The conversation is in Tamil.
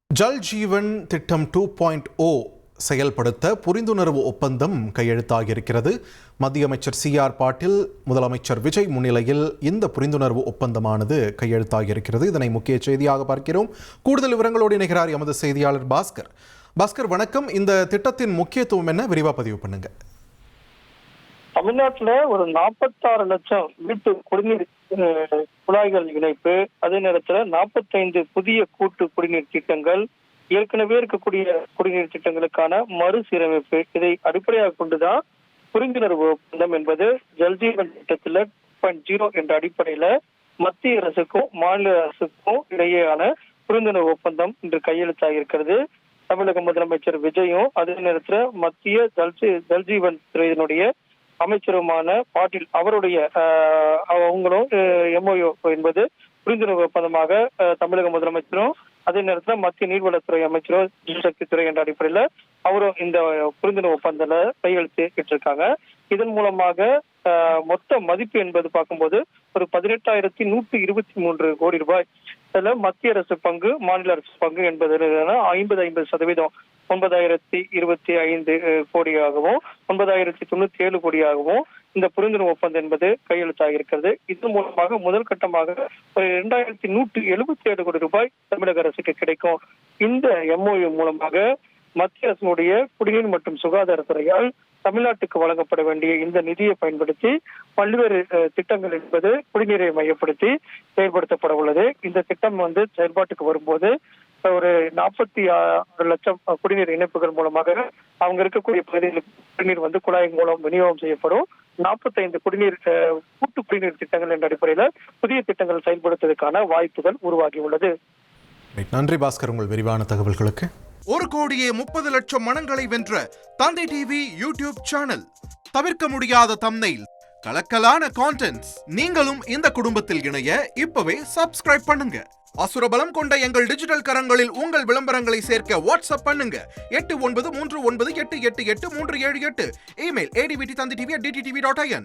ஜல் ஜீவன் திட்டம் 2.0 செயல்படுத்த புரிந்துணர்வு ஒப்பந்தம் கையெழுத்தாகியிருக்கிறது. மத்திய அமைச்சர் CR பாட்டீல், முதலமைச்சர் விஜய் முன்னிலையில் இந்த புரிந்துணர்வு ஒப்பந்தமானது கையெழுத்தாகியிருக்கிறது. இதனை முக்கிய செய்தியாக பார்க்கிறோம். கூடுதல் விவரங்களோடு இணைகிறார் எமது செய்தியாளர் பாஸ்கர். பாஸ்கர், வணக்கம். இந்த திட்டத்தின் முக்கியத்துவம் என்ன, விரிவா பதிவு பண்ணுங்க. தமிழ்நாட்டுல ஒரு 46 லட்சம் வீட்டு குடிநீர் குழாய்கள் இணைப்பு, அதே நேரத்துல 45 புதிய கூட்டு குடிநீர் திட்டங்கள், ஏற்கனவே இருக்கக்கூடிய குடிநீர் திட்டங்களுக்கான மறுசீரமைப்பு, இதை அடிப்படையாக கொண்டுதான் புரிந்துணர்வு ஒப்பந்தம் என்பது ஜல்ஜீவன் திட்டத்துல 2.0 என்ற அடிப்படையில மத்திய அரசுக்கும் மாநில அரசுக்கும் இடையேயான புரிந்துணர்வு ஒப்பந்தம் இன்று கையெழுத்தாக இருக்கிறது. தமிழக முதலமைச்சர் விஜயும், அதே நேரத்துல மத்திய ஜல்ஜீவன் துறையினுடைய அமைச்சருமான பாட்டீல் அவருடைய அவங்களும் MOU என்பது புரிந்துணர்வு ஒப்பந்தமாக தமிழக முதலமைச்சரும், அதே நேரத்தில் மத்திய நீர்வளத்துறை அமைச்சரும், ஜல்சக்தி துறை என்ற அடிப்படையில அவரும் இந்த புரிந்துணர்வு ஒப்பந்தத்துல கையெழுத்து இட்டிருக்காங்க. இதன் மூலமாக மொத்த மதிப்பு என்பது பார்க்கும்போது ஒரு 18,123 கோடி ரூபாய். இதுல மத்திய அரசு பங்கு, மாநில அரசு பங்கு என்பது 50% 9,025 கோடியாகவும் 9,097 கோடியாகவும் இந்த புரிந்துணர்வு ஒப்பந்தம் என்பது கையெழுத்தாக இருக்கிறது. இதன் மூலமாக முதல் கட்டமாக ஒரு 2,177 கோடி ரூபாய் தமிழக அரசுக்கு கிடைக்கும். இந்த MOU மூலமாக மத்திய அரசினுடைய குடிநீர் மற்றும் சுகாதாரத்துறையால் தமிழ்நாட்டுக்கு வழங்கப்பட வேண்டிய இந்த நிதியை பயன்படுத்தி பல்வேறு திட்டங்கள் என்பது குடிநீரை மையப்படுத்தி செயல்படுத்தப்பட உள்ளது. இந்த திட்டம் செயல்பாட்டுக்கு வரும்போது ஒரு 46 லட்சம் குடிநீர் இணைப்புகள் மூலமாக அவங்க இருக்கக்கூடிய பகுதிகளுக்கு குடிநீர் குழாய் மூலம் விநியோகம் செய்யப்படும். 45 கூட்டு குடிநீர் திட்டங்கள் என்ற அடிப்படையில புதிய திட்டங்கள் செயல்படுத்துவதற்கான வாய்ப்புகள் உருவாகி உள்ளது. நன்றி பாஸ்கர், உங்கள் விரிவான தகவல்களுக்கு. 1,30,00,000 மனங்களை வென்ற தந்தை டிவி யூடியூப் சேனல். தவிர்க்க முடியாத தம்ப்நெயில், கலக்கலான கான்டென்ட்ஸ். நீங்களும் இந்த குடும்பத்தில் இணைய இப்பவே சப்ஸ்கிரைப் பண்ணுங்க. அசுரபலம் கொண்ட எங்கள் டிஜிட்டல் கரங்களில் உங்கள் விளம்பரங்களை சேர்க்க வாட்ஸ்அப் பண்ணுங்க. 8939888838. Email advttv@dttv.in.